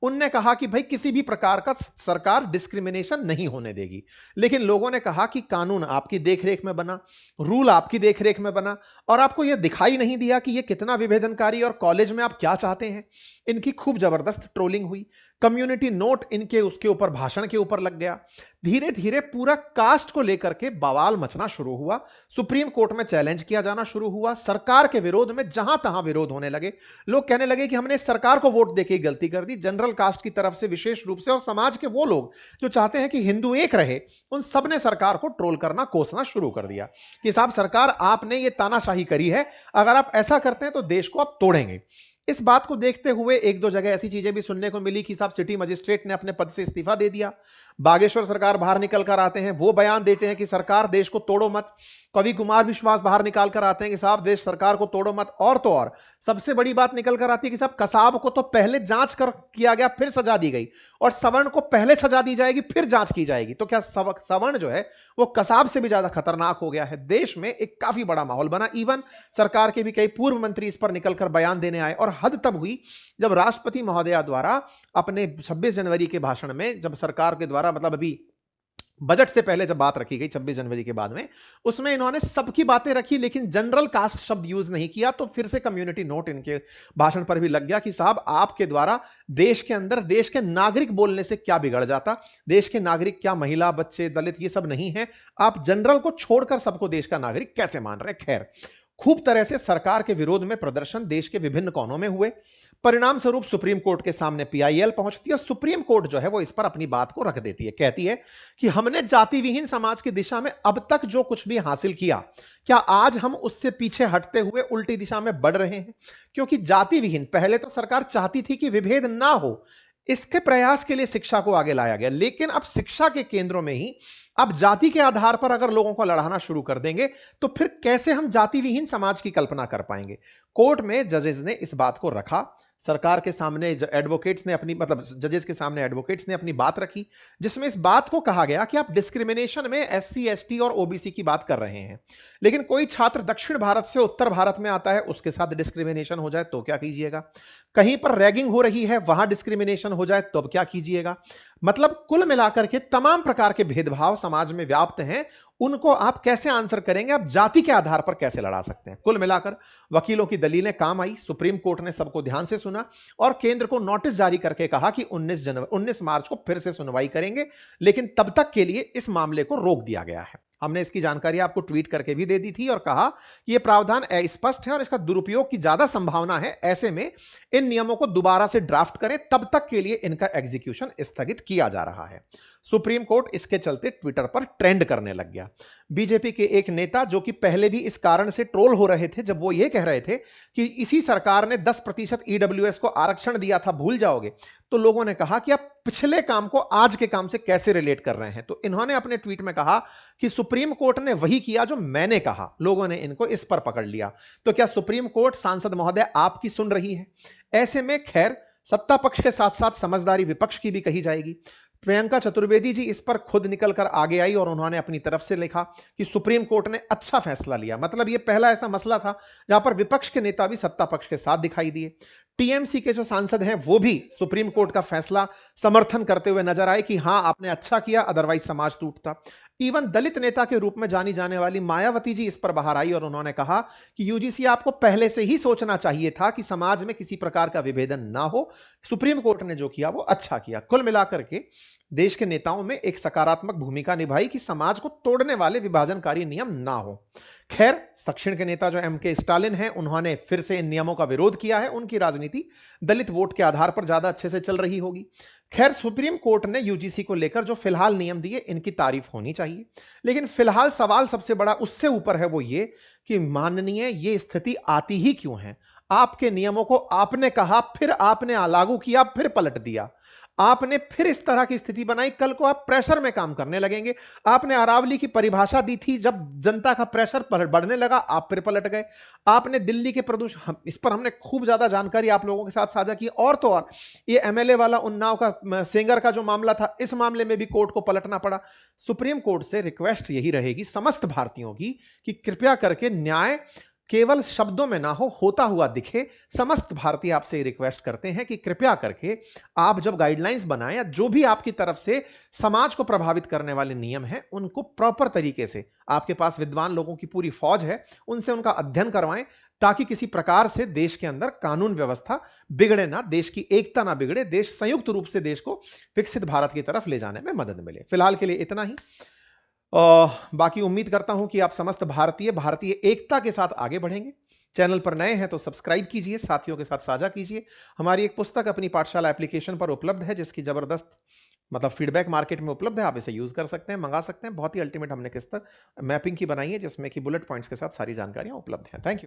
उनने कहा कि भाई किसी भी प्रकार का सरकार डिस्क्रिमिनेशन नहीं होने देगी। लेकिन लोगों ने कहा कि कानून आपकी देखरेख में बना, रूल आपकी देखरेख में बना, और आपको यह दिखाई नहीं दिया कि यह कितना विभेदनकारी, और कॉलेज में आप क्या चाहते हैं। इनकी खूब जबरदस्त ट्रोलिंग हुई। कम्युनिटी नोट इनके उसके ऊपर भाषण के ऊपर लग गया। धीरे धीरे पूरा कास्ट को लेकर के बवाल मचना शुरू हुआ। सुप्रीम कोर्ट में चैलेंज किया जाना शुरू हुआ। सरकार के विरोध में जहां तहां विरोध होने लगे। लोग कहने लगे कि हमने इस सरकार को वोट देके गलती कर दी, जनरल कास्ट की तरफ से विशेष रूप से, और समाज के वो लोग जो चाहते हैं कि हिंदू एक रहे, उन सब ने सरकार को ट्रोल करना, कोसना शुरू कर दिया कि साहब सरकार आपने ये तानाशाही करी है, अगर आप ऐसा करते हैं तो देश को आप तोड़ेंगे। इस बात को देखते हुए एक दो जगह ऐसी चीजें भी सुनने को मिली कि साहब सिटी मजिस्ट्रेट ने अपने पद से इस्तीफा दे दिया। बागेश्वर सरकार बाहर निकल कर आते हैं, वो बयान देते हैं कि सरकार देश को तोड़ो मत। कवि कुमार विश्वास बाहर निकाल कर आते हैं कि साहब देश सरकार को तोड़ो मत। और तो और सबसे बड़ी बात निकल कर आती है कि साहब कसाब को तो पहले जांच कर किया गया, फिर सजा दी गई, और सवर्ण को पहले सजा दी जाएगी फिर जांच की जाएगी। तो क्या सवर्ण जो है वो कसाब से भी ज्यादा खतरनाक हो गया है। देश में एक काफी बड़ा माहौल बना। इवन सरकार के भी कई पूर्व मंत्री इस पर निकलकर बयान देने आए, और हद तब हुई जब राष्ट्रपति महोदया द्वारा अपने 26 जनवरी के भाषण में, जब सरकार के द्वारा मतलब अभी बजट से पहले जब बात रखी गई 26 जनवरी के बाद में, उसमें इन्होंने सबकी बातें रखी लेकिन जनरल कास्ट शब्द यूज नहीं किया। तो फिर से कम्युनिटी नोट इनके भाषण पर भी लग गया कि साहब आपके द्वारा देश के अंदर देश के नागरिक बोलने से क्या बिगड़ जाता। देश के नागरिक क्या महिला, बच्चे, दलित ये सब नहीं है, आप जनरल को छोड़कर सबको देश का नागरिक कैसे मान रहे। खैर, खूब तरह से सरकार के विरोध में प्रदर्शन देश के विभिन्न कोनों में हुए। परिणाम स्वरूप सुप्रीम कोर्ट के सामने पीआईएल पहुंचती है। सुप्रीम कोर्ट जो है वो इस पर अपनी बात को रख देती है, कहती है कि हमने जाति विहीन समाज की दिशा में अब तक जो कुछ भी हासिल किया, क्या आज हम उससे पीछे हटते हुए उल्टी दिशा में बढ़ रहे हैं। क्योंकि जाति विहीन, पहले तो सरकार चाहती थी कि विभेद ना हो, इसके प्रयास के लिए शिक्षा को आगे लाया गया, लेकिन अब शिक्षा के केंद्रों में ही अब जाति के आधार पर अगर लोगों को लड़ाना शुरू कर देंगे तो फिर कैसे हम जाति विहीन समाज की कल्पना कर पाएंगे। कोर्ट में जजेस ने इस बात को रखा। सरकार के सामने एडवोकेट्स ने अपनी मतलब जजेस के सामने एडवोकेट्स ने अपनी बात रखी, जिसमें इस बात को कहा गया कि आप डिस्क्रिमिनेशन में एससी, एसटी और ओबीसी की बात कर रहे हैं, लेकिन कोई छात्र दक्षिण भारत से उत्तर भारत में आता है, उसके साथ डिस्क्रिमिनेशन हो जाए तो क्या कीजिएगा। कहीं पर रैगिंग हो रही है, वहां डिस्क्रिमिनेशन हो जाए तो क्या कीजिएगा। मतलब कुल मिलाकर के तमाम प्रकार के भेदभाव समाज में व्याप्त हैं, उनको आप कैसे आंसर करेंगे, आप जाति के आधार पर कैसे लड़ा सकते हैं। कुल मिलाकर वकीलों की दलीलें काम आई। सुप्रीम कोर्ट ने सबको ध्यान से सुना और केंद्र को नोटिस जारी करके कहा कि 19 मार्च को फिर से सुनवाई करेंगे, लेकिन तब तक के लिए इस मामले को रोक दिया गया है। हमने इसकी जानकारी आपको ट्वीट करके भी दे दी थी और कहा कि यह प्रावधान अस्पष्ट है और इसका दुरुपयोग की ज्यादा संभावना है। ऐसे में इन नियमों को दोबारा से ड्राफ्ट करें, तब तक के लिए इनका एग्जीक्यूशन स्थगित किया जा रहा है। सुप्रीम कोर्ट इसके चलते ट्विटर पर ट्रेंड करने लग गया। बीजेपी के एक नेता जो कि पहले भी इस कारण से ट्रोल हो रहे थे, जब वो ये कह रहे थे कि इसी सरकार ने 10% ईडब्ल्यूएस को आरक्षण दिया था, भूल जाओगे, तो लोगों ने कहा कि आप पिछले काम को आज के काम से कैसे रिलेट कर रहे हैं। तो इन्होंने अपने ट्वीट में कहा कि सुप्रीम कोर्ट ने वही किया जो मैंने कहा। लोगों ने इनको इस पर पकड़ लिया। तो क्या सुप्रीम कोर्ट, सांसद महोदय, आपकी सुन रही है? ऐसे में खैर सत्ता पक्ष के साथ साथ समझदारी विपक्ष की भी कही जाएगी। प्रियंका चतुर्वेदी जी इस पर खुद निकलकर आगे आई और उन्होंने अपनी तरफ से लिखा कि सुप्रीम कोर्ट ने अच्छा फैसला लिया। मतलब यह पहला ऐसा मसला था जहां पर विपक्ष के नेता भी सत्ता पक्ष के साथ दिखाई दिए। टीएमसी के जो सांसद हैं वो भी सुप्रीम कोर्ट का फैसला समर्थन करते हुए नजर आए कि हां आपने अच्छा किया, अदरवाइज समाज टूटता। इवन दलित नेता के रूप में जानी जाने वाली मायावती जी इस पर बाहर आई और उन्होंने कहा कि यूजीसी आपको पहले से ही सोचना चाहिए था कि समाज में किसी प्रकार का विभेदन ना हो। सुप्रीम कोर्ट ने जो किया वो अच्छा किया। कुल मिलाकर के देश के नेताओं में एक सकारात्मक भूमिका निभाई कि समाज को तोड़ने वाले विभाजनकारी नियम ना हो। खैर, दक्षिण के नेता जो एम के स्टालिन हैं, उन्होंने फिर से इन नियमों का विरोध किया है। उनकी राजनीति दलित वोट के आधार पर ज्यादा अच्छे से चल रही होगी। खैर, सुप्रीम कोर्ट ने यूजीसी को लेकर जो फिलहाल नियम दिए, इनकी तारीफ होनी चाहिए। लेकिन फिलहाल सवाल सबसे बड़ा उससे ऊपर है, वो ये कि माननीय ये स्थिति आती ही क्यों है। आपके नियमों को आपने कहा, फिर आपने लागू किया, फिर पलट दिया। आपने फिर इस तरह की स्थिति बनाई। कल को आप प्रेशर में काम करने लगेंगे। आपने अरावली की परिभाषा दी थी, जब जनता का प्रेशर बढ़ने लगा आप फिर पलट गए। आपने दिल्ली के प्रदूषण, इस पर हमने खूब ज्यादा जानकारी आप लोगों के साथ साझा की। और तो और ये एमएलए वाला उन्नाव का सेंगर का जो मामला था, इस मामले में भी कोर्ट को पलटना पड़ा। सुप्रीम कोर्ट से रिक्वेस्ट यही रहेगी समस्त भारतीयों की कि कृपया करके न्याय केवल शब्दों में ना हो, होता हुआ दिखे। समस्त भारतीय आपसे रिक्वेस्ट करते हैं कि कृपया करके आप जब गाइडलाइंस बनाएं या जो भी आपकी तरफ से समाज को प्रभावित करने वाले नियम हैं, उनको प्रॉपर तरीके से, आपके पास विद्वान लोगों की पूरी फौज है, उनसे उनका अध्ययन करवाएं, ताकि किसी प्रकार से देश के अंदर कानून व्यवस्था बिगड़े ना, देश की एकता ना बिगड़े, देश संयुक्त रूप से देश को विकसित भारत की तरफ ले जाने में मदद मिले। फिलहाल के लिए इतना ही। बाकी उम्मीद करता हूं कि आप समस्त भारतीय भारतीय एकता के साथ आगे बढ़ेंगे। चैनल पर नए हैं तो सब्सक्राइब कीजिए, साथियों के साथ साझा कीजिए। हमारी एक पुस्तक अपनी पाठशाला एप्लीकेशन पर उपलब्ध है, जिसकी जबरदस्त मतलब फीडबैक मार्केट में उपलब्ध है। आप इसे यूज कर सकते हैं, मंगा सकते हैं। बहुत ही अल्टीमेट हमने किस्त मैपिंग की बनाई है, जिसमें कि बुलेट पॉइंट्स के साथ सारी जानकारियां उपलब्ध हैं। Thank you.